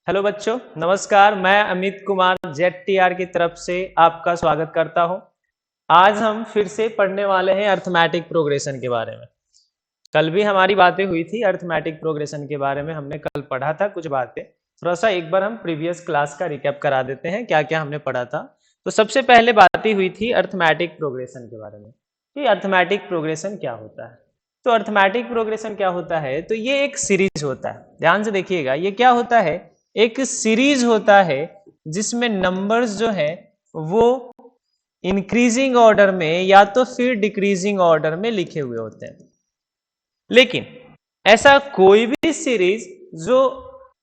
Hello बच्चों, नमस्कार। मैं अमित कुमार ZTR की तरफ से आपका स्वागत करता हूं। आज हम फिर से पढ़ने वाले हैं अर्थमेटिक प्रोग्रेशन के बारे में। कल भी हमारी बातें हुई थी अर्थमेटिक प्रोग्रेशन के बारे में, हमने कल पढ़ा था कुछ बातें। थोड़ा सा एक बार हम प्रीवियस क्लास का रिकैप करा देते हैं, क्या क्या हमने पढ़ा था। तो सबसे पहले बातें हुई थी अर्थमेटिक प्रोग्रेशन के बारे में कि अर्थमेटिक प्रोग्रेशन क्या होता है। तो अर्थमेटिक प्रोग्रेशन क्या होता है, तो ये एक सीरीज होता है। ध्यान से देखिएगा, ये क्या होता है, एक सीरीज होता है जिसमें नंबर्स जो है वो इंक्रीजिंग ऑर्डर में या तो फिर डिक्रीजिंग ऑर्डर में लिखे हुए होते हैं। लेकिन ऐसा कोई भी सीरीज जो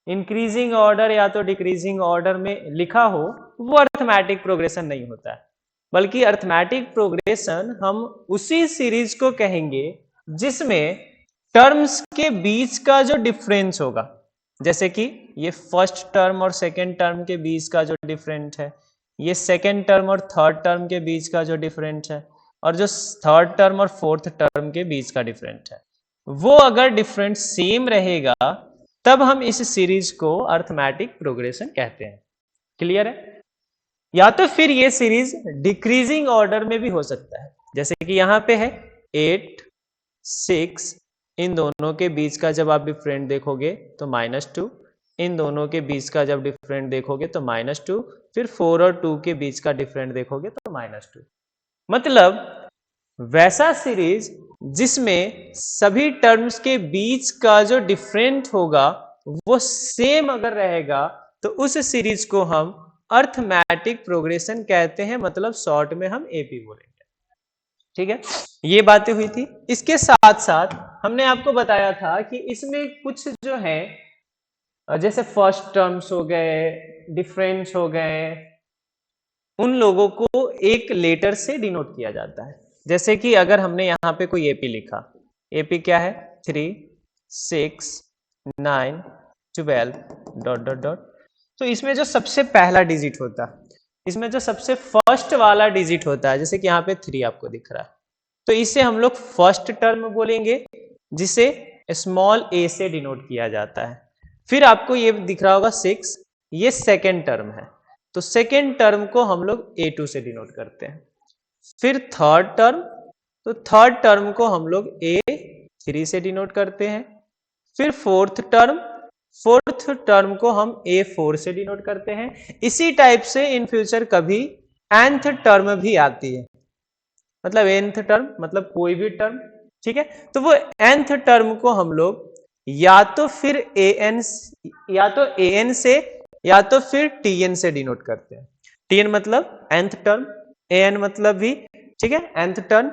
इंक्रीजिंग ऑर्डर या तो डिक्रीजिंग ऑर्डर में लिखा हो वो अर्थमेटिक प्रोग्रेशन नहीं होता है। बल्कि अर्थमेटिक प्रोग्रेशन हम उसी सीरीज को कहेंगे जिसमें टर्म्स के बीच का जो डिफरेंस होगा, जैसे कि ये फर्स्ट टर्म और सेकेंड टर्म के बीच का जो डिफरेंट है, ये सेकेंड टर्म और थर्ड टर्म के बीच का जो डिफरेंट है, और जो थर्ड टर्म और फोर्थ टर्म के बीच का डिफरेंट है, वो अगर डिफरेंट सेम रहेगा तब हम इस सीरीज को अर्थमेटिक प्रोग्रेशन कहते हैं। क्लियर है? या तो फिर ये सीरीज डिक्रीजिंग ऑर्डर में भी हो सकता है, जैसे कि यहां पे है 8, 6, इन दोनों के बीच का जब आप डिफरेंट देखोगे तो -2, इन दोनों के बीच का जब डिफरेंट देखोगे तो -2, फिर 4 और 2 के बीच का डिफरेंट देखोगे तो -2। मतलब वैसा सीरीज जिसमें सभी टर्म्स के बीच का जो डिफरेंट होगा वो सेम अगर रहेगा तो उस सीरीज को हम अर्थमेटिक प्रोग्रेशन कहते हैं। मतलब शॉर्ट में हम एपी बोलेंगे। ठीक है, ये बातें हुई थी। इसके साथ साथ हमने आपको बताया था कि इसमें कुछ जो है जैसे फर्स्ट टर्म्स हो गए, डिफरेंस हो गए, उन लोगों को एक लेटर से डिनोट किया जाता है। जैसे कि अगर हमने यहाँ पे कोई एपी लिखा, एपी क्या है, 3, 6, 9, 12 डॉट डॉट डॉट। तो इसमें जो सबसे पहला डिजिट होता है, इसमें जो सबसे फर्स्ट वाला डिजिट होता है, जैसे कि यहाँ पे 3 आपको दिख रहा है, तो इसे हम लोग फर्स्ट टर्म बोलेंगे जिसे स्मॉल ए से डिनोट किया जाता है। फिर आपको ये दिख रहा होगा 6, ये सेकेंड टर्म है, तो सेकेंड टर्म को हम लोग A2 से डिनोट करते हैं। फिर थर्ड टर्म, तो थर्ड टर्म को हम लोग A3 से डिनोट करते हैं। फिर फोर्थ टर्म, फोर्थ टर्म को हम A4 से डिनोट करते हैं। इसी टाइप से इन फ्यूचर कभी nth टर्म भी आती है, मतलब nth टर्म मतलब कोई भी टर्म। ठीक है, तो वो nth टर्म को हम लोग या तो फिर an से या तो फिर tn से डिनोट करते हैं। tn मतलब nth टर्म, an मतलब भी, ठीक है, nth टर्म।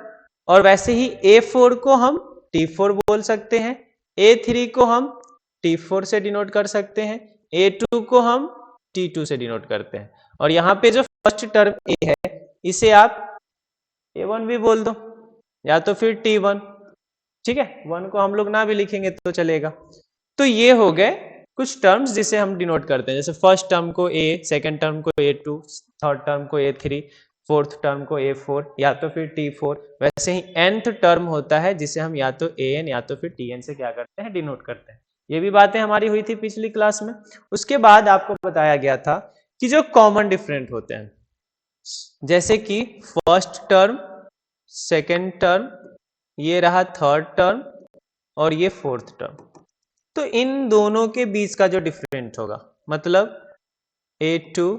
और वैसे ही A4 को हम T4 बोल सकते हैं, A3 को हम T4 से डिनोट कर सकते हैं, A2 को हम T2 से डिनोट करते हैं। और यहाँ पे जो फर्स्ट टर्म A है इसे आप A1 भी बोल दो या तो फिर T1। ठीक है, 1 को हम लोग ना भी लिखेंगे तो चलेगा। तो ये हो गए कुछ टर्म्स जिसे हम डिनोट करते हैं, जैसे फर्स्ट टर्म को A, सेकेंड टर्म को A2, थर्ड टर्म को A3, फोर्थ टर्म को A4 या तो फिर T4। वैसे ही nth टर्म होता है जिसे हम या तो An या तो फिर Tn से क्या करते हैं, डिनोट करते हैं। ये भी बातें हमारी हुई थी पिछली क्लास में। उसके बाद आपको बताया गया था कि जो कॉमन डिफरेंट होते हैं, जैसे कि फर्स्ट टर्म, सेकेंड टर्म, ये रहा थर्ड टर्म और ये फोर्थ टर्म, तो इन दोनों के बीच का जो डिफरेंट होगा, मतलब A2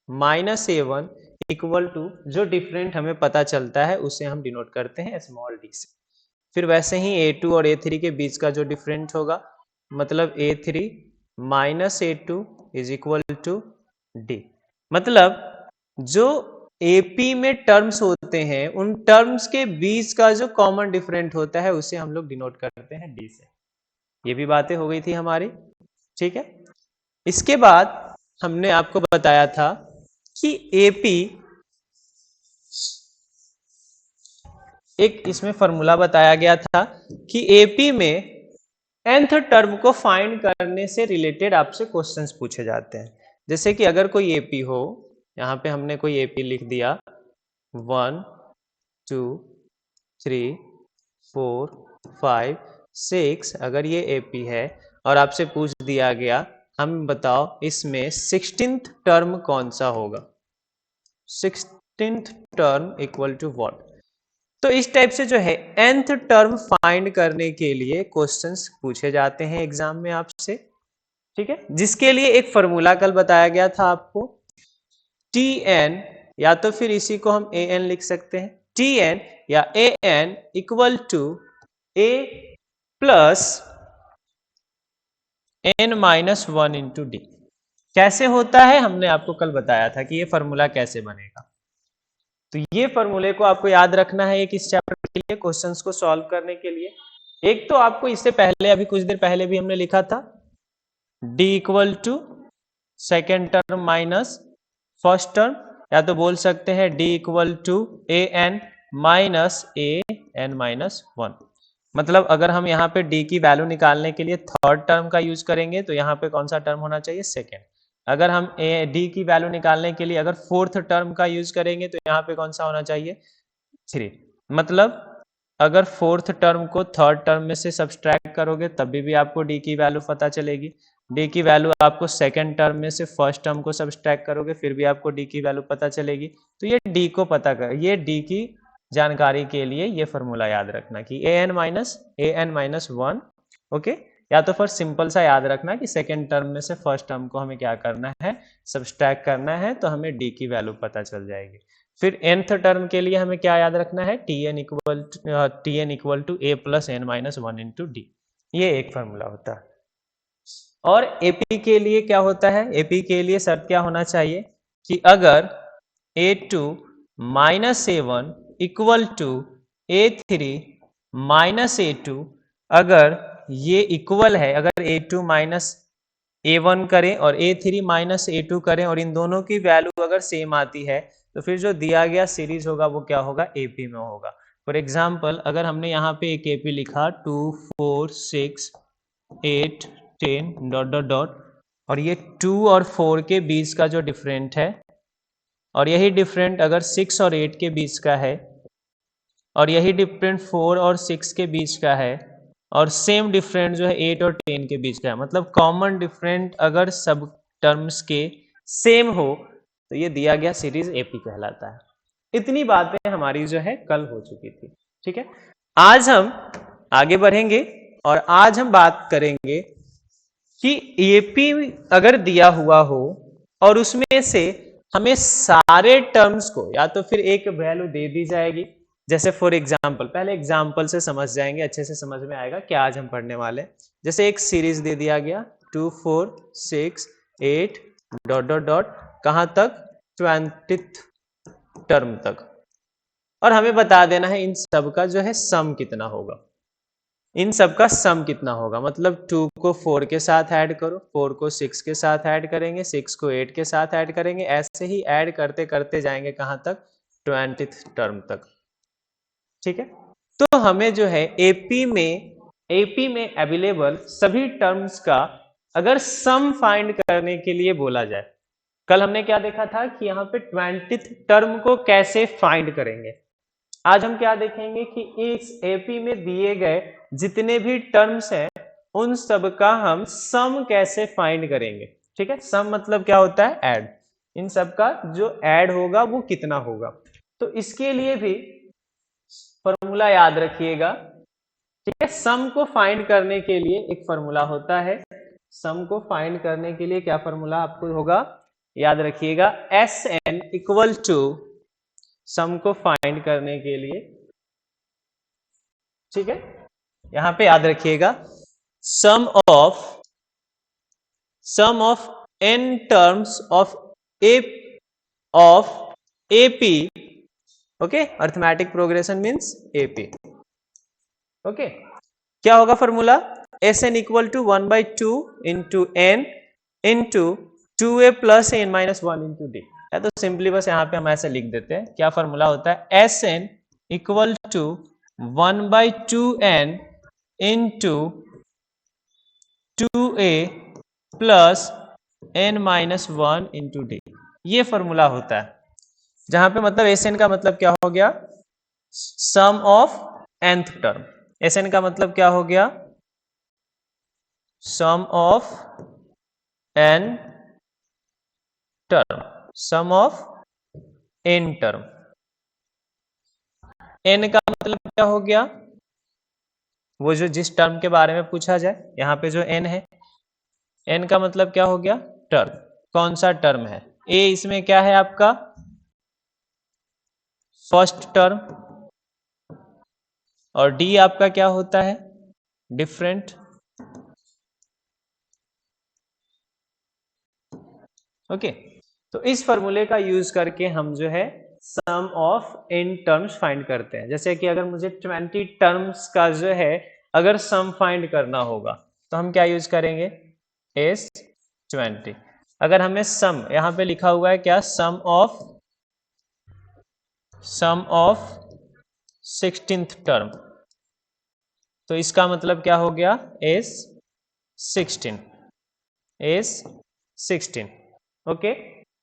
minus A1 equal to जो डिफरेंट हमें पता चलता है उसे हम डिनोट करते हैं स्मॉल d से। फिर वैसे ही A2 और A3 के बीच का जो डिफरेंट होगा, मतलब A3 minus A2 is equal to D। मतलब जो AP में टर्म्स होते हैं उन टर्म्स के बीच का जो कॉमन डिफरेंट होता है उसे हम लोग डिनोट करते हैं D से। ये भी बातें हो गई थी हमारी। ठीक है, इसके बाद हमने आपको बताया था कि AP एक इसमें फॉर्मूला बताया गया था कि AP में nth टर्म को फाइंड करने से रिलेटेड आपसे क्वेश्चंस पूछे जाते हैं। जैसे कि अगर कोई AP हो, यहाँ पे हमने कोई AP लिख दिया 1, 2, 3, 4, 5, 6, अगर ये AP है और आपसे पूछ दिया गया हम बताओ इसमें 16th टर्म कौन सा होगा? 16th term equal to what? तो इस टाइप से जो है nth टर्म फाइंड करने के लिए क्वेश्चंस पूछे जाते हैं एग्जाम में आपसे, ठीक है, जिसके लिए एक फॉर्मूला कल बताया गया था आपको, tn, या तो फिर इसी को हम an लिख सकते हैं, tn या an equal to a plus n minus 1 into D. कैसे होता है हमने आपको कल बताया था कि ये फॉर्मूला कैसे बनेगा। तो ये फॉर्मूले को आपको याद रखना है एक इस चैप्टर के लिए क्वेश्चंस को सॉल्व करने के लिए। एक तो आपको इससे पहले अभी कुछ देर पहले भी हमने लिखा था d equal to second term minus first term, या तो बोल सकते हैं d equal to A N minus A N minus 1। मतलब अगर हम यहाँ पे d की वैल्यू निकालने के लिए थर्ड टर्म का यूज करेंगे तो यहाँ पे कौन सा टर्म होना चाहिए? सेकेंड। अगर हम d की वैल्यू निकालने के लिए अगर फोर्थ टर्म का यूज करेंगे तो यहाँ पे कौन सा होना चाहिए? 3। मतलब अगर फोर्थ टर्म को थर्ड टर्म में से सब्सट्रैक्ट करोगे तब भी आपको d की वैल्यू पता चलेगी। d की वैल्यू आपको सेकेंड टर्म में से फर्स्ट टर्म को सब्सट्रैक्ट करोगे फिर भी आपको d की वैल्यू पता चलेगी। तो ये d को पता कर, ये d की जानकारी के लिए ये फॉर्मूला याद रखना कि an माइनस 1, ओके। या तो फिर सिंपल सा याद रखना कि सेकेंड टर्म में से फर्स्ट टर्म को हमें क्या करना है? सब्सट्रैक्ट करना है, तो हमें d की वैल्यू पता चल जाएगी। फिर nth टर्म के लिए हमें क्या याद रखना है? tn equal to a plus n minus 1 into D. ये एक फॉर्मूला होता है। और AP के लिए क्या होता है? AP के लिए शर्त क्या होना चाहिए कि अगर a2 minus a1 equal to a3 minus a2, अगर ये इक्वल है, अगर a2 माइनस a1 करें और a3 माइनस a2 करें और इन दोनों की वैल्यू अगर सेम आती है तो फिर जो दिया गया सीरीज होगा वो क्या होगा? AP में होगा। फॉर एग्जाम्पल अगर हमने यहाँ पे एक AP लिखा 2 4 6 8 10 डॉट डॉट डॉट, और ये 2 और 4 के बीच का जो डिफरेंट है, और यही डिफरेंट अगर 6 और 8 के बीच का है, और यही डिफरेंट 4 और 6 के बीच का है, और सेम डिफरेंट जो है 8 और 10 के बीच का है, मतलब कॉमन डिफरेंट अगर सब टर्म्स के सेम हो तो ये दिया गया सीरीज AP कहलाता है। इतनी बातें हमारी जो है कल हो चुकी थी, ठीक है। आज हम आगे बढ़ेंगे और आज हम बात करेंगे कि AP अगर दिया हुआ हो और उसमें से हमें सारे टर्म्स को या तो फिर एक वैल्यू दे दी जाएगी, जैसे फॉर एग्जाम्पल, पहले एग्जाम्पल से समझ जाएंगे, अच्छे से समझ में आएगा क्या आज हम पढ़ने वाले। जैसे एक सीरीज दे दिया गया 2 4 6 8 डॉट डॉट डॉट, कहां तक? 20th टर्म तक, और हमें बता देना है इन सब का जो है सम कितना होगा। इन सब का सम कितना होगा, मतलब 2 को 4 के साथ ऐड करो, 4 को 6 के साथ ऐड करेंगे, 6 को 8 के साथ ऐड करेंगे, ऐसे ही ऐड करते करते जाएंगे कहां तक? 20th टर्म तक, ठीक है। तो हमें जो है AP में अवेलेबल सभी टर्म्स का अगर सम फाइंड करने के लिए बोला जाए, कल हमने क्या देखा था कि यहाँ पे 20th टर्म को कैसे फाइंड करेंगे। आज हम क्या देखेंगे कि इस AP में दिए गए जितने भी टर्म्स हैं उन सब का हम सम कैसे फाइंड करेंगे, ठीक है। सम मतलब क्या होता है? ऐड। इन सब का जो ऐड होगा वो कितना होगा। तो इसके लिए भी फॉर्मूला याद रखिएगा, ठीक है। सम को फाइंड करने के लिए एक फॉर्मूला होता है। सम को फाइंड करने के लिए क्या फॉर्मूला आपको होगा? याद रखिएगा Sn इक्वल टू, सम को फाइंड करने के लिए, ठीक है, यहां पे याद रखिएगा sum of n terms of AP, okay, arithmetic progression means AP, okay. क्या होगा formula? Sn equal to 1/2 into n into 2a plus n minus 1 into D. तो सिंपली बस यहाँ पे हम ऐसे लिख देते हैं, क्या फॉर्मूला होता है? Sn equal to 1/2n into 2a plus n minus 1 into D. ये फॉर्मूला होता है, जहां पे मतलब Sn का मतलब क्या हो गया? Sum of nth term. Sn का मतलब क्या हो गया? Sum of n term, sum of n term. n का मतलब क्या हो गया, वो जो जिस टर्म के बारे में पूछा जाए, यहां पे जो n है, n का मतलब क्या हो गया, टर्म। कौन सा टर्म है, a इसमें क्या है आपका फर्स्ट टर्म, और d आपका क्या होता है, डिफरेंट। ओके, तो इस फॉर्मूले का यूज करके हम जो है सम ऑफ n टर्म्स फाइंड करते हैं। जैसे कि अगर मुझे 20 टर्म्स का जो है अगर सम फाइंड करना होगा तो हम क्या यूज करेंगे, s20। अगर हमें सम, यहां पे लिखा हुआ है क्या, सम ऑफ 16th टर्म, तो इसका मतलब क्या हो गया, s16। ओके,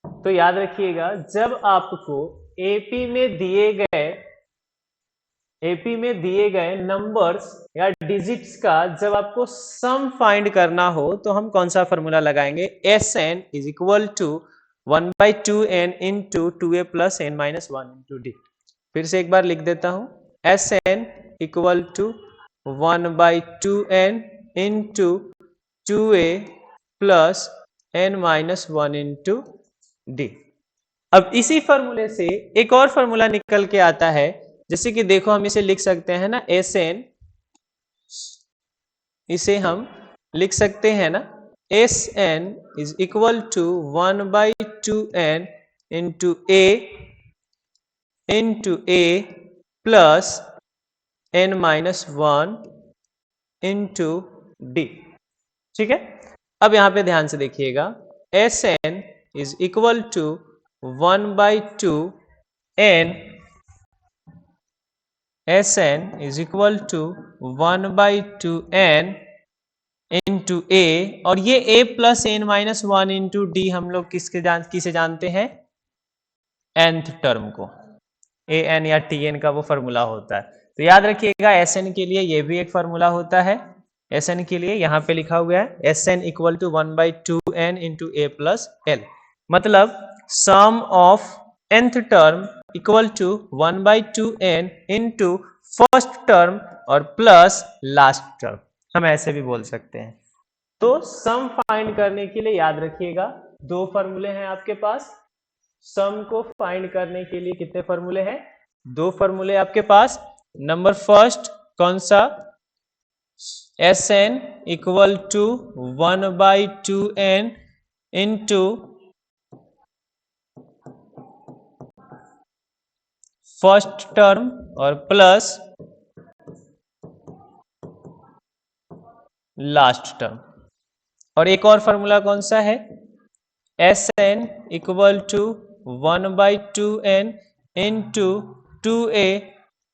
तो याद रखिएगा जब आपको एपी में दिए गए नंबर्स या डिजिट्स का जब आपको सम फाइंड करना हो तो हम कौन सा फॉर्मूला लगाएंगे, Sn is equal to 1/2n into 2a plus n minus 1 into D. फिर से एक बार लिख देता हूं, Sn equal to 1/2n into 2a plus n minus 1 into D. अब इसी फॉर्मूले से एक और फॉर्मूला निकल के आता है, जैसे कि देखो हम इसे लिख सकते हैं ना, Sn, इसे हम लिख सकते हैं ना, Sn is equal to 1/2n into a plus n minus 1 into D. ठीक है, अब यहां पे ध्यान से देखिएगा, Sn is equal to 1/2n, Sn is equal to 1/2n into a, और ये a plus n minus 1 into D हम लोग किसे जानते हैं, nth टर्म को, an या tn का वो फॉर्मूला होता है। तो याद रखिएगा Sn के लिए ये भी एक फॉर्मूला होता है, Sn के लिए यहां पे लिखा हुआ है Sn equal to 1/2n into a plus l, मतलब sum of nth term equal to 1/2n into first term और प्लस लास्ट टर्म, हम ऐसे भी बोल सकते हैं। तो सम फाइंड करने के लिए याद रखिएगा दो फॉर्मूले हैं आपके पास, सम को फाइंड करने के लिए कितने फॉर्मूले हैं, दो फॉर्मूले आपके पास। नंबर फर्स्ट कौन सा, Sn equal to 1/2n into first term और प्लस लास्ट टर्म। और एक और फॉर्मूला कौन सा है, Sn equal to 1/2n into 2a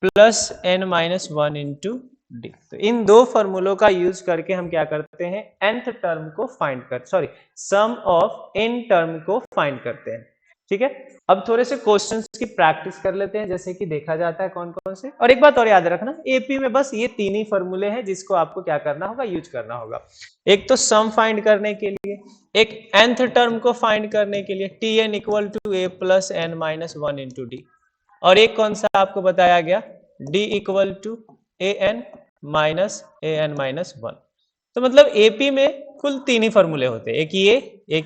plus n minus 1 into D. तो इन दो फॉर्मूलों का यूज करके हम क्या करते हैं, nth टर्म को फाइंड कर, sorry, sum of n term को फाइंड करते हैं। ठीक है, अब थोड़े से क्वेश्चंस की प्रैक्टिस कर लेते हैं, जैसे कि देखा जाता है कौन कौन से। और एक बात और याद रखना, एपी में बस ये तीन ही फॉर्मूले हैं जिसको आपको क्या करना होगा, यूज करना होगा। एक तो सम फाइंड करने के लिए, एक nth टर्म को फाइंड करने के लिए tn equal to a plus n minus 1 into D, और एक कौन सा आपको बताया गया, d equal to an minus an minus 1। तो मतलब एपी में कुल तीन ही फॉर्मूले होते हैं, एक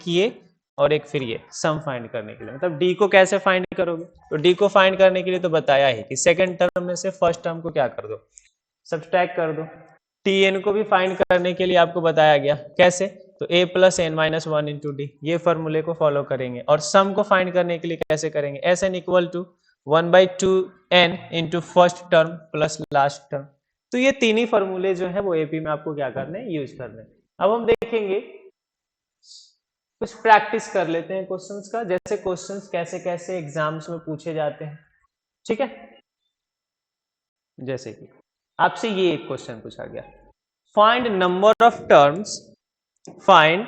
ये और एक फिर ये, सम फाइंड करने के लिए। मतलब डी को कैसे फाइंड करोगे, तो डी को फाइंड करने के लिए तो बताया ही कि सेकंड टर्म में से फर्स्ट टर्म को क्या कर दो, सब्सट्रैक्ट कर दो। टीएन को भी फाइंड करने के लिए आपको बताया गया, कैसे, तो a plus N minus 1 into D, ये फॉर्मूले को फॉलो करेंगे। और सम को फाइंड करने के लिए कैसे करेंगे, Sn equal to 1/2n into first term plus last term. तो ये तीन ही फॉर्मूले जो है वो एपी में आपको क्या करने हैं, यूज करने हैं। अब हम देखेंगे, कुछ प्रैक्टिस कर लेते हैं क्वेश्चंस का, जैसे क्वेश्चंस कैसे कैसे एग्जाम्स में पूछे जाते हैं। ठीक है, जैसे कि आपसे ये एक क्वेश्चन पूछा गया, find number of terms, find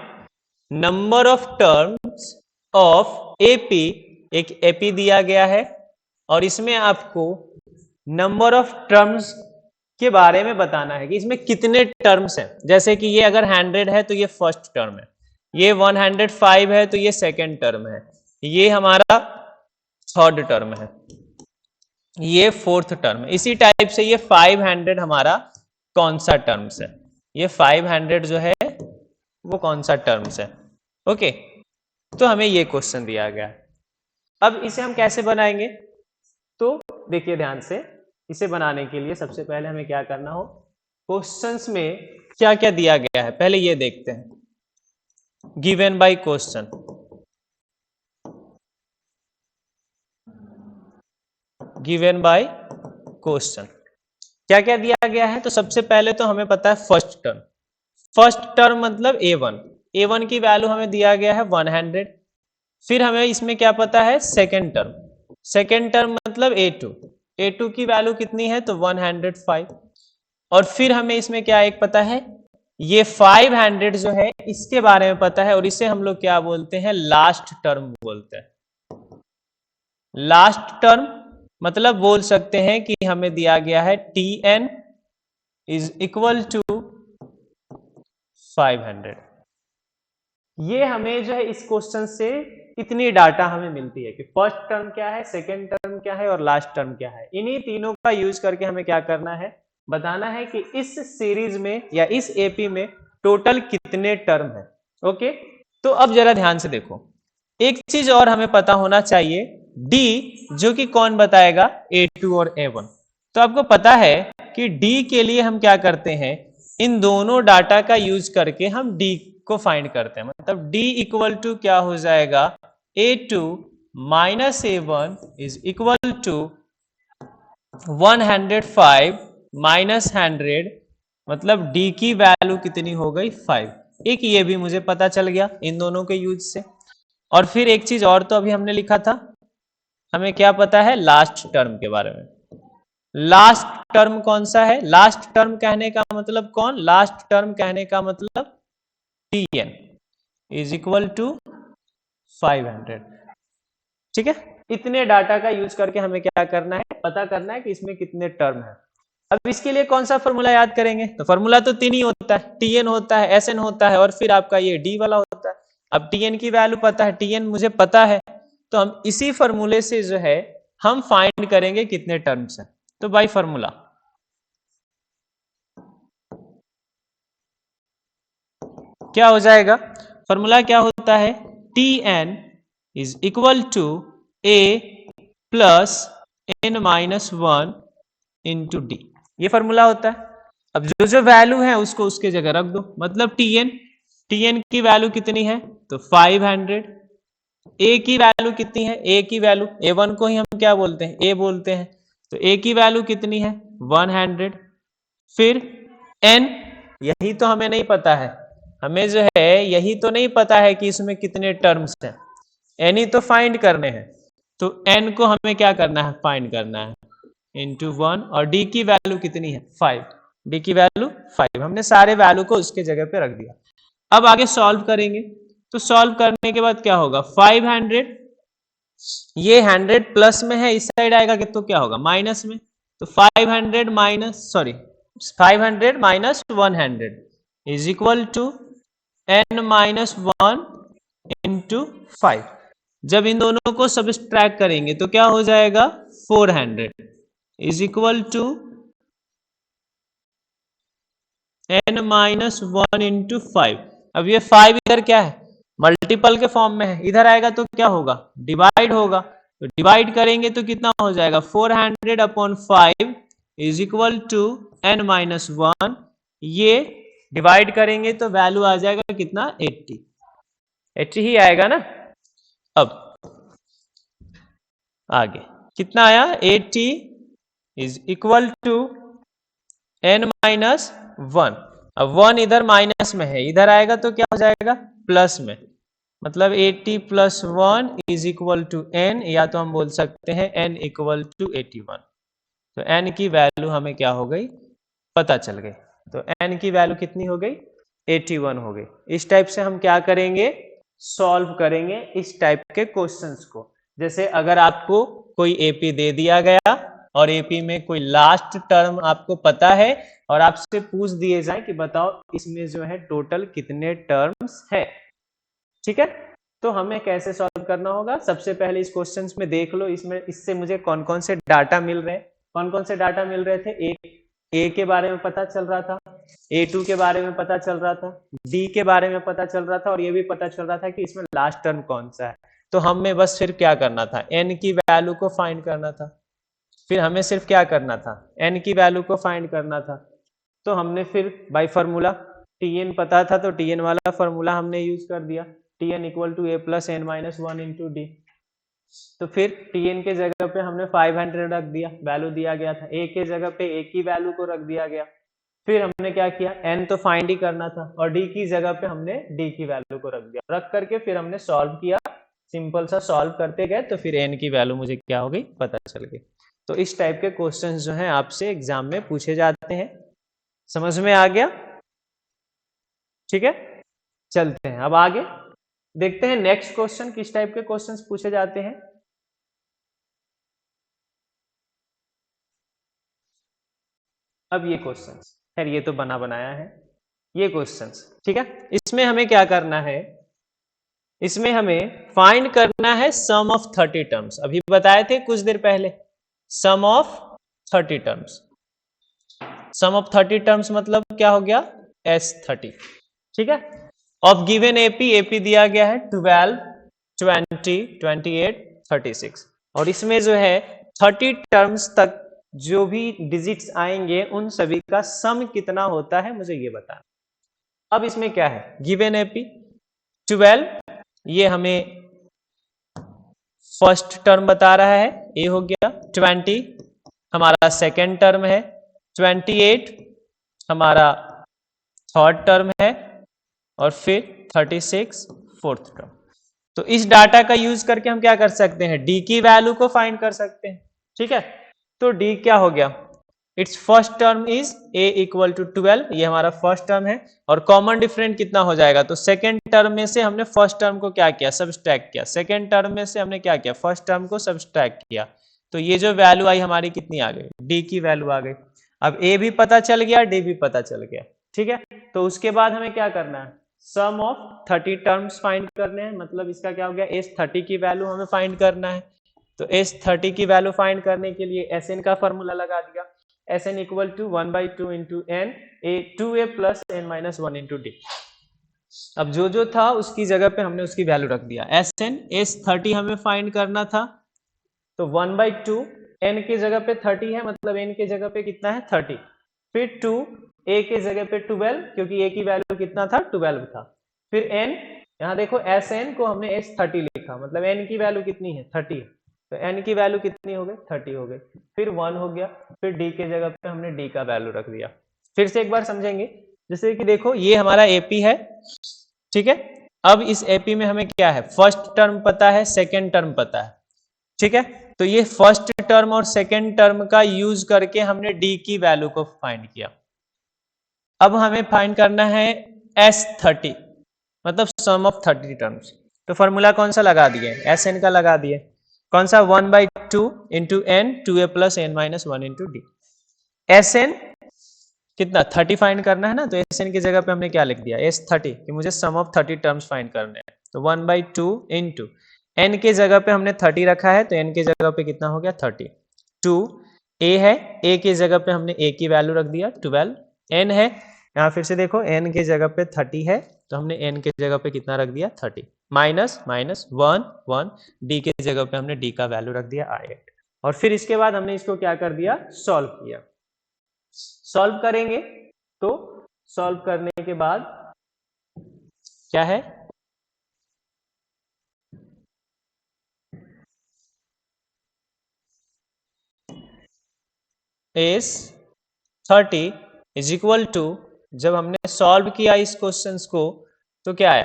number of terms of AP, एक एपी दिया गया है और इसमें आपको नंबर ऑफ टर्म्स के बारे में बताना है कि इसमें कितने टर्म्स हैं। जैसे कि ये अगर 100 है तो ये फर्स्ट टर्म है, ये 105 है तो ये सेकेंड टर्म है, ये हमारा थर्ड टर्म है, ये फोर्थ टर्म है। इसी टाइप से ये 500 हमारा कौन सा टर्म्स है, ये 500 जो है वो कौन सा टर्म्स है। ओके, तो हमें ये क्वेश्चन दिया गया। अब इसे हम कैसे बनाएंगे, तो देखिए ध्यान से, इसे बनाने के लिए सबसे पहले हमें क्या करना हो, क्वेश्चंस में क्या क्या दिया गया है पहले ये देखते हैं। Given by question, given by question क्या क्या दिया गया है। तो सबसे पहले तो हमें पता है फर्स्ट टर्म, फर्स्ट टर्म मतलब a1, a1 की वैल्यू हमें दिया गया है 100। फिर हमें इसमें क्या पता है सेकेंड टर्म, सेकेंड टर्म मतलब a2, a2 की वैल्यू कितनी है तो 105। और फिर हमें इसमें क्या एक पता है, ये 500 जो है इसके बारे में पता है, और इसे हम लोग क्या बोलते हैं, लास्ट टर्म बोलते हैं। लास्ट टर्म मतलब बोल सकते हैं कि हमें दिया गया है Tn इज इक्वल टू 500। ये हमें जो है इस क्वेश्चन से इतनी डाटा हमें मिलती है कि फर्स्ट टर्म क्या है, सेकेंड टर्म क्या है और लास्ट टर्म क्या है। इन्हीं तीनों का यूज करके हमें क्या करना है, बताना है कि इस सीरीज में या इस एपी में टोटल कितने टर्म है। ओके, तो अब जरा ध्यान से देखो, एक चीज और हमें पता होना चाहिए, डी जो कि कौन बताएगा, A2 और A1। तो आपको पता है कि डी के लिए हम क्या करते हैं, इन दोनों डाटा का यूज करके हम डी को फाइंड करते हैं। मतलब डी इक्वल टू क्या हो जाएगा, A2 minus A1 is equal to 105 minus 100, मतलब डी की वैल्यू कितनी हो गई 5। एक ये भी मुझे पता चल गया इन दोनों के यूज से। और फिर एक चीज और तो अभी हमने लिखा था, हमें क्या पता है लास्ट टर्म के बारे में। लास्ट टर्म कौन सा है, लास्ट टर्म कहने का मतलब कौन, लास्ट टर्म कहने का मतलब Tn इज इक्वल टू 500। ठीक है, इतने डाटा का यूज करके हमें क्या करना है, पता करना है कि इसमें कितने टर्म है। अब इसके लिए कौन सा फॉर्मूला याद करेंगे, तो फॉर्मूला तो तीन ही होता है, Tn होता है, Sn होता है और फिर आपका ये D वाला होता है। अब Tn की वैल्यू पता है, Tn मुझे पता है, तो हम इसी फॉर्मूले से जो है हम फाइंड करेंगे कितने टर्म्स हैं। तो बाय फॉर्मूला क्या हो जाएगा, फॉर्मूला क्या होता है, Tn is equal to A plus n minus 1 into D, ये फॉर्मूला होता है। अब जो जो वैल्यू है उसको उसके जगह रख दो, मतलब Tn की वैल्यू कितनी है तो 500, A की वैल्यू कितनी है, A की वैल्यू A1 को ही हम क्या बोलते हैं, A बोलते हैं, तो A की वैल्यू कितनी है 100। फिर n, यही तो हमें नहीं पता है, हमें जो है यही तो नहीं पता है कि इसमें कितने टर्म्स हैं, n ही तो फाइंड करने हैं। तो n को हमें क्या करना है, फाइंड करना है इंटू 1, और d की वैल्यू कितनी है 5, d की वैल्यू 5, हमने सारे वैल्यू को उसके जगह पे रख दिया। अब आगे सॉल्व करेंगे, तो सॉल्व करने के बाद क्या होगा, 500 ये 100 प्लस में है, इस साइड आएगा कि तो क्या होगा माइनस में, तो 500 minus 100 is equal to n minus 1 into 5। जब इन दोनों को सब्सट्रैक्ट करेंगे तो क्या हो जाएगा 400 is equal to n minus 1 into 5। अब ये 5 इधर क्या है, मल्टीपल के फॉर्म में है, इधर आएगा तो क्या होगा, डिवाइड होगा, तो डिवाइड करेंगे तो कितना हो जाएगा 400 upon 5 is equal to n minus 1, ये डिवाइड करेंगे तो वैल्यू आ जाएगा कितना 80 ही आएगा ना। अब आगे कितना आया 80 is equal to n minus 1, अब 1 इधर माइनस में है, इधर आएगा तो क्या हो जाएगा प्लस में, मतलब 80 plus 1 is equal to n, या तो हम बोल सकते हैं n इक्वल टू 81। तो n की वैल्यू हमें क्या हो गई पता चल गई, तो n की वैल्यू कितनी हो गई 81 हो गई। इस टाइप से हम क्या करेंगे, सॉल्व करेंगे इस टाइप के क्वेश्चंस को। जैसे अगर आपको कोई एपी दे दिया गया और एपी में कोई लास्ट टर्म आपको पता है और आपसे पूछ दिए जाए कि बताओ इसमें जो है टोटल कितने टर्म्स है, ठीक है, तो हमें कैसे सॉल्व करना होगा, सबसे पहले इस क्वेश्चन में देख लो, इसमें इससे मुझे कौन कौन से डाटा मिल रहे हैं। कौन कौन से डाटा मिल रहे थे, ए के बारे में पता चल रहा था, A2 के बारे में पता चल रहा था, D के बारे में पता चल रहा था, और ये भी पता चल रहा था कि इसमें लास्ट टर्म कौन सा है। तो हमें बस फिर क्या करना था, n की वैल्यू को फाइंड करना था। फिर हमें सिर्फ क्या करना था, n की वैल्यू को फाइंड करना था। तो हमने फिर बाय फार्मूला, Tn पता था तो Tn वाला फार्मूला हमने यूज कर दिया, Tn equal to a plus n minus one into D. तो फिर Tn के जगह पे हमने 500 रख दिया, वैल्यू दिया गया था, a के जगह पे a की वैल्यू को रख दिया गया। फिर हमने क्या किया, n तो फाइंड ही करना था, और d की जगह पे हमने d की वैल्यू को रख दिया, रख करके फिर हमने सॉल्व किया, सिंपल सा सॉल्व करते गए, तो फिर n की वैल्यू मुझे क्या हो गई, पता चल गई। तो इस टाइप के क्वेश्चंस जो हैं आपसे एग्जाम में पूछे जाते हैं। समझ में आ गया? ठीक है, चलते हैं अब आगे, देखते हैं नेक्स्ट क्वेश्चन किस टाइप के क्वेश्चंस पूछे जाते हैं। अब ये क्वेश्चंस, खैर ये तो बना बनाया है, ये क्वेश्चंस, ठीक है, इसमें हमें क्या करना है, इसमें हमें फाइंड करना है सम ऑफ 30 टर्म्स। अभी बताए थे कुछ देर पहले, sum of 30 terms. Sum of 30 terms मतलब क्या हो गया, S30, ठीक है। ऑफ गिवन एपी, एपी दिया गया है 12, 20, 28, 36, और इसमें जो है 30 टर्म्स तक जो भी डिजिट्स आएंगे उन सभी का सम कितना होता है मुझे ये बताना। अब इसमें क्या है, गिवन एपी 12, ये हमें फर्स्ट टर्म बता रहा है, ए हो गया, 20 हमारा सेकेंड टर्म है, 28 हमारा थर्ड टर्म है, और फिर 36 फोर्थ टर्म। तो इस डाटा का यूज करके हम क्या कर सकते हैं, डी की वैल्यू को फाइंड कर सकते हैं, ठीक है। तो डी क्या हो गया, it's first term is A equal to 12, ये हमारा फर्स्ट टर्म है, और कॉमन डिफरेंट कितना हो जाएगा, तो सेकेंड टर्म में से हमने फर्स्ट टर्म को क्या किया, सब्सट्रैक्ट किया, सेकेंड टर्म में से हमने क्या किया, फर्स्ट टर्म को सब्सट्रैक्ट किया। तो ये जो वैल्यू आई हमारी कितनी आ गई, डी की वैल्यू आ गई। अब ए भी पता चल गया, डी भी पता चल गया, ठीक है। तो उसके बाद हमें क्या करना है, सम ऑफ 30 टर्म्स फाइंड करने हैं, मतलब इसका क्या हो गया, S30 की वैल्यू हमें फाइंड करना है। तो S30 की वैल्यू फाइंड करने के लिए Sn का फॉर्मूला लगा दिया, Sn equal to 1/2 into N, A 2a plus n minus one into D. अब जो था उसकी जगह पे हमने उसकी वैल्यू रख दिया, Sn S30 हमें फाइंड करना था, तो 1/2 n की जगह पे 30 है, मतलब n की जगह पे कितना है 30, फिर 2 a के जगह पे 12, क्योंकि a की वैल्यू कितना था 12 था, फिर n, यहाँ देखो Sn को हमने S30 लिखा, मतलब n की वैल्यू कितनी है 30, तो n की वैल्यू कितनी हो गई 30 हो गई, फिर 1 हो गया, फिर d के जगह पे हमने d का वैल्यू रख दिया। फिर से एक बार समझेंगे, जैसे कि देखो ये हमारा एपी है, ठीक है। अब इस एपी में हमें क्या है, फर्स्ट टर्म पता है, सेकेंड टर्म पता है, ठीक है। तो ये फर्स्ट टर्म और सेकेंड टर्म का यूज करके हमने डी की वैल्यू को फाइंड किया। अब हमें फाइंड करना है S30, मतलब सम ऑफ 30 टर्म्स। तो फॉर्मूला कौन सा लगा दिए, Sn का लगा दिए, कौन सा, 1/2 into N, 2a plus n minus one into D. Sn कितना 30 फाइंड करना है ना, तो Sn की जगह पे हमने क्या लिख दिया, S30, कि मुझे सम ऑफ 30 टर्म्स फाइंड करने हैं, तो 1/2 इंटू n के जगह पे हमने 30 रखा है, तो n के जगह पे कितना हो गया 30, 2 a है, a की जगह पे हमने a की वैल्यू रख दिया 12, n है, यहाँ फिर से देखो n की जगह पे 30 है, तो हमने n के जगह पे कितना रख दिया 30, माइनस माइनस 1 1, d के जगह पे हमने d का वैल्यू रख दिया 8, और फिर इसके बाद हमने इसको क्या कर दिया, सॉल्व किया। सॉल्व करेंगे तो सॉल्व करने के बाद क्या है, S30 इज इक्वल टू, जब हमने सॉल्व किया इस क्वेश्चंस को तो क्या आया,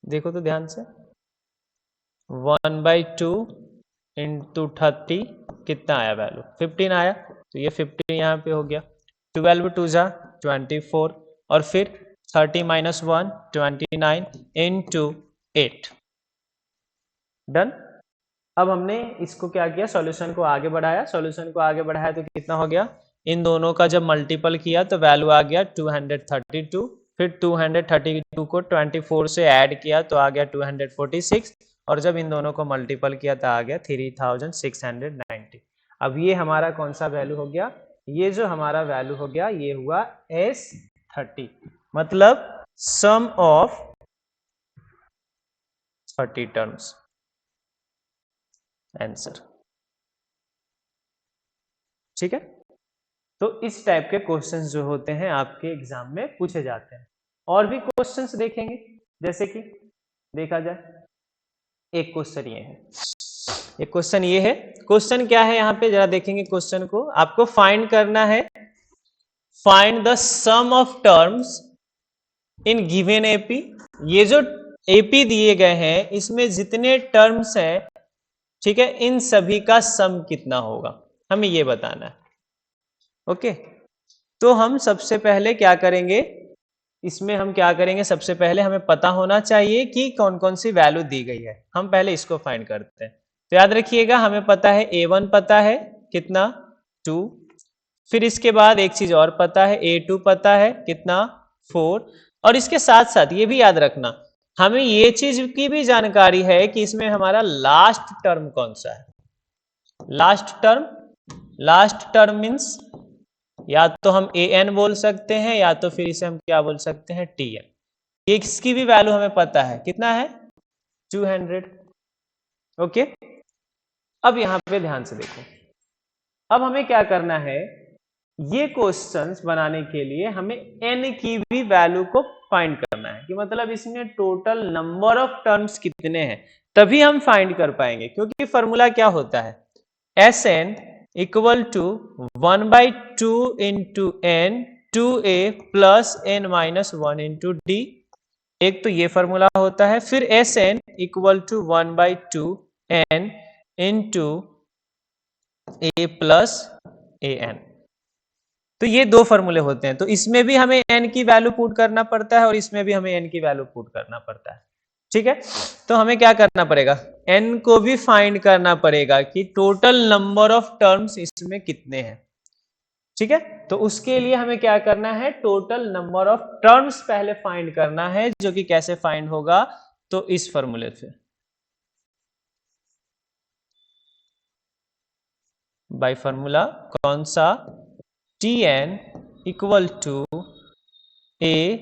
देखो तो ध्यान से, 1/2 इंटू 30 कितना आया वैल्यू, 15 आया, तो ये 15 यहाँ पे हो गया, 12 2 जा 24, और फिर 30 माइनस 1 29 इंटू 8, डन। अब हमने इसको क्या किया, सॉल्यूशन को आगे बढ़ाया, सॉल्यूशन को आगे बढ़ाया तो कितना हो गया, इन दोनों का जब मल्टीपल किया तो वैल्यू आ गया 232, फिर 232 को 24 से ऐड किया तो आ गया 246, और जब इन दोनों को मल्टीपल किया तो आ गया 3690। अब ये हमारा कौन सा वैल्यू हो गया? ये जो हमारा वैल्यू हो गया ये हुआ S30, मतलब सम ऑफ 30 टर्म्स। आंसर। ठीक है, तो इस टाइप के क्वेश्चंस जो होते हैं आपके एग्जाम में पूछे जाते हैं। और भी क्वेश्चंस देखेंगे, जैसे कि देखा जाए एक क्वेश्चन ये है, एक क्वेश्चन ये है। क्वेश्चन क्या है यहाँ पे जरा देखेंगे क्वेश्चन को। आपको फाइंड करना है, find the sum of terms in given AP. ये जो एपी दिए गए हैं इसमें जितने टर्म्स हैं, ठीक है, इन सभी का सम कितना होगा, हमें ये बताना है। ओके, तो हम सबसे पहले क्या करेंगे, इसमें हम क्या करेंगे, सबसे पहले हमें पता होना चाहिए कि कौन कौन सी वैल्यू दी गई है। हम पहले इसको फाइंड करते हैं। तो याद रखिएगा हमें पता है A1 पता है कितना 2, फिर इसके बाद एक चीज और पता है A2 पता है कितना 4, और इसके साथ साथ ये भी याद रखना हमें ये चीज की भी जानकारी है कि इसमें हमारा लास्ट टर्म कौन सा है। लास्ट टर्म मीन्स या तो हम an बोल सकते हैं या तो फिर इसे हम क्या बोल सकते हैं tn। इसकी भी वैल्यू हमें पता है कितना है 200। ओके, अब यहां पे ध्यान से देखो, अब हमें क्या करना है, ये क्वेश्चंस बनाने के लिए हमें n की भी वैल्यू को फाइंड करना है कि मतलब इसमें टोटल नंबर ऑफ टर्म्स कितने हैं, तभी हम फाइंड कर पाएंगे। क्योंकि फॉर्मूला क्या होता है, Sn equal to 1/2 into n 2a plus n minus 1 into d। एक तो ये फॉर्मूला होता है। फिर Sn equal to 1/2 n into a plus an। तो ये दो फॉर्मूले होते हैं। तो इसमें भी हमें n की वैल्यू पुट करना पड़ता है और इसमें भी हमें n की वैल्यू पुट करना पड़ता है। ठीक है, तो हमें क्या करना पड़ेगा, n को भी फाइंड करना पड़ेगा कि टोटल नंबर ऑफ टर्म्स इसमें कितने हैं। ठीक है, तो उसके लिए हमें क्या करना है, टोटल नंबर ऑफ टर्म्स पहले फाइंड करना है, जो कि कैसे फाइंड होगा, तो इस फॉर्मूले से, बाय फॉर्मूला कौन सा, Tn equal to a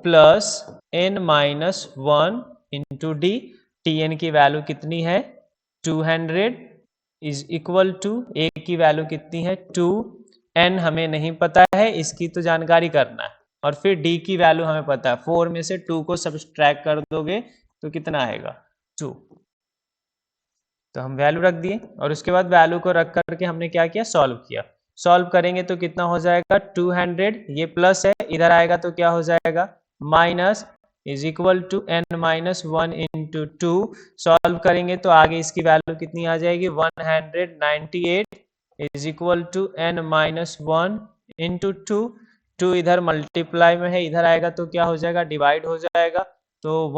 plus n minus 1 into d. Tn की वैल्यू कितनी है 200 इज इक्वल टू a की वैल्यू कितनी है 2, n हमें नहीं पता है, इसकी तो जानकारी करना है, और फिर d की वैल्यू हमें पता है, 4 में से 2 को सब्सट्रैक्ट कर दोगे तो कितना आएगा 2। तो हम वैल्यू रख दिए और उसके बाद वैल्यू को रख करके हमने क्या किया, सॉल्व किया। सॉल्व करेंगे तो कितना हो जाएगा 200, ये प्लस है, इधर आएगा तो क्या हो जाएगा minus, is equal to n minus 1 into 2। Solve करेंगे तो आगे इसकी वैल्यू कितनी आ जाएगी 198 is equal to n minus 1 into 2। 2 इधर मल्टीप्लाई में है, इधर आएगा तो क्या हो जाएगा डिवाइड हो जाएगा। तो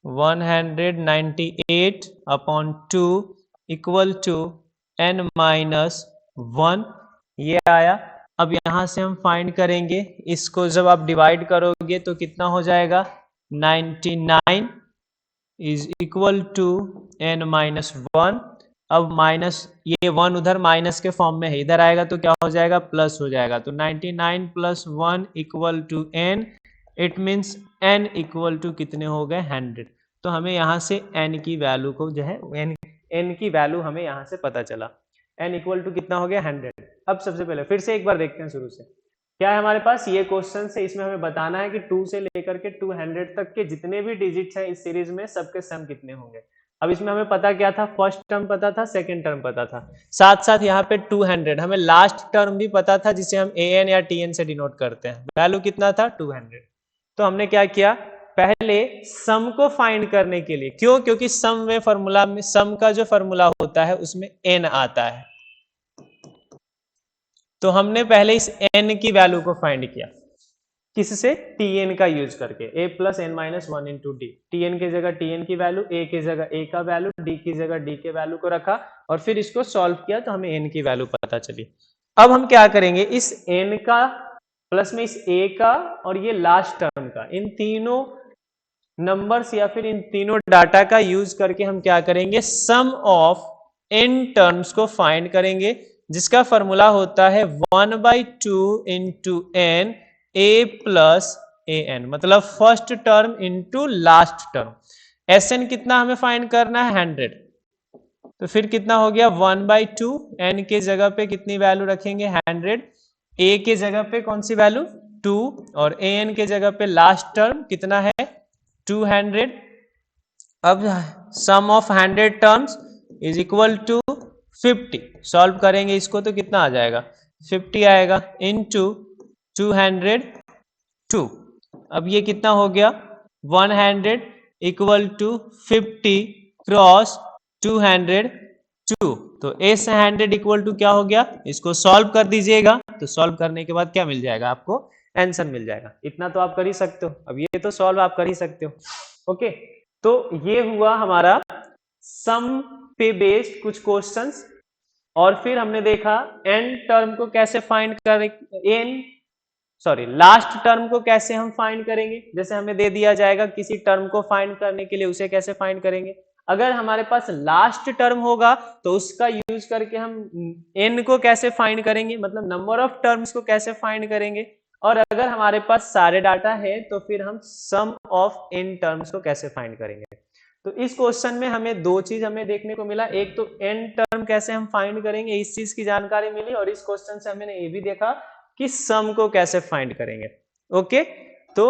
198 upon 2 equal to n minus 1, ये आया। अब यहां से हम फाइंड करेंगे, इसको जब आप डिवाइड करोगे तो कितना हो जाएगा 99 is equal to n minus 1। अब माइनस, ये 1 उधर माइनस के फॉर्म में है, इधर आएगा तो क्या हो जाएगा प्लस हो जाएगा। तो 99 plus 1 equal to n, it means n equal to कितने हो गए 100। तो हमें यहाँ से n की वैल्यू को जो है n की वैल्यू हमें यहाँ से पता चला, n इक्वल टू कितना हो गया 100। अब सबसे पहले फिर से एक बार देखते हैं शुरू से, क्या है हमारे पास ये क्वेश्चन से, इसमें हमें बताना है कि 2 से लेकर के 200 तक के जितने भी डिजिट्स हैं इस सीरीज में सबके सम कितने होंगे। अब इसमें हमें पता क्या था, फर्स्ट टर्म पता था, सेकंड टर्म पता था, साथ साथ यहाँ पे 200 हमें लास्ट टर्म भी पता था जिसे हम an या tn से डिनोट करते हैं। वैल्यू कितना था 200। तो हमने क्या किया, पहले सम को फाइंड करने के लिए, क्यों, क्योंकि सम में फॉर्मूला में, सम का जो फॉर्मूला होता है उसमें n आता है, तो हमने पहले इस n की वैल्यू को फाइंड किया किससे, tn का यूज करके, a plus n minus 1 into d. tn की जगह tn की वैल्यू, a की जगह a का वैल्यू, d की जगह d के वैल्यू को रखा और फिर इसको सॉल्व किया तो हमें n की वैल्यू पता चली। अब हम क्या करेंगे, इस n का प्लस में इस a का और ये लास्ट टर्म का, इन तीनों नंबर्स या फिर इन तीनों डाटा का यूज करके हम क्या करेंगे, सम ऑफ n टर्म्स को फाइंड करेंगे, जिसका फॉर्मूला होता है 1/2 into n a plus A N, मतलब first term into last term. S N कितना हमें फाइंड करना है, 100, तो फिर कितना हो गया 1/2, n के जगह पे कितनी वैल्यू रखेंगे 100, a के जगह पे कौन सी वैल्यू 2 और a n के जगह पे लास्ट टर्म कितना है 200। अब sum of 100 terms is equal to 50, solve करेंगे इसको तो कितना आ जाएगा 50 आएगा इनटू 202। अब ये कितना हो गया 100 इक्वल टू 50 क्रॉस 202, तो s 100 इक्वल टू क्या हो गया, इसको सॉल्व कर दीजिएगा तो सॉल्व करने के बाद क्या मिल जाएगा, आपको आंसर मिल जाएगा। इतना तो आप कर ही सकते हो, अब ये तो सॉल्व आप कर ही सकते हो। ओके, तो ये हुआ हमारा सम पे बेस्ड कुछ क्वेश्चंस, और फिर हमने देखा n टर्म को कैसे फाइंड करें, लास्ट टर्म को कैसे हम फाइंड करेंगे। जैसे हमें दे दिया जाएगा किसी टर्म को फाइंड करने के लिए, उसे कैसे फाइंड करेंगे। अगर हमारे पास लास्ट टर्म होगा तो उसका यूज करके हम n को कैसे फाइंड करेंगे, मतलब नंबर ऑफ टर्म्स को कैसे फाइंड करेंगे। और अगर हमारे पास सारे डाटा है तो फिर हम सम ऑफ n टर्म्स को कैसे फाइंड करेंगे। तो इस क्वेश्चन में हमें दो चीज हमें देखने को मिला, एक तो n टर्म कैसे हम फाइंड करेंगे, इस चीज की जानकारी मिली, और इस क्वेश्चन से हमने ये भी देखा कि सम को कैसे फाइंड करेंगे। ओके, तो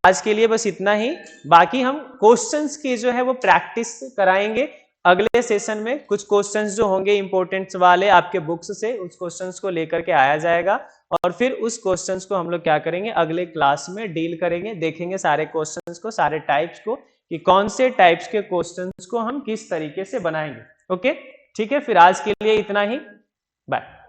आज के लिए बस इतना ही, बाकी हम क्वेश्चंस की जो है वो प्रैक्टिस कराएंगे अगले सेशन में। कुछ क्वेश्चंस जो होंगे इंपॉर्टेंट वाले आपके बुक्स से, उस क्वेश्चंस को लेकर के आया जाएगा और फिर उस क्वेश्चंस को हम लोग क्या करेंगे अगले क्लास में डील करेंगे, देखेंगे सारे क्वेश्चंस को, सारे टाइप्स को, कि कौन से टाइप्स के क्वेश्चंस को हम किस तरीके से बनाएंगे। ओके, ठीक है, फिर आज के लिए इतना ही, बाय।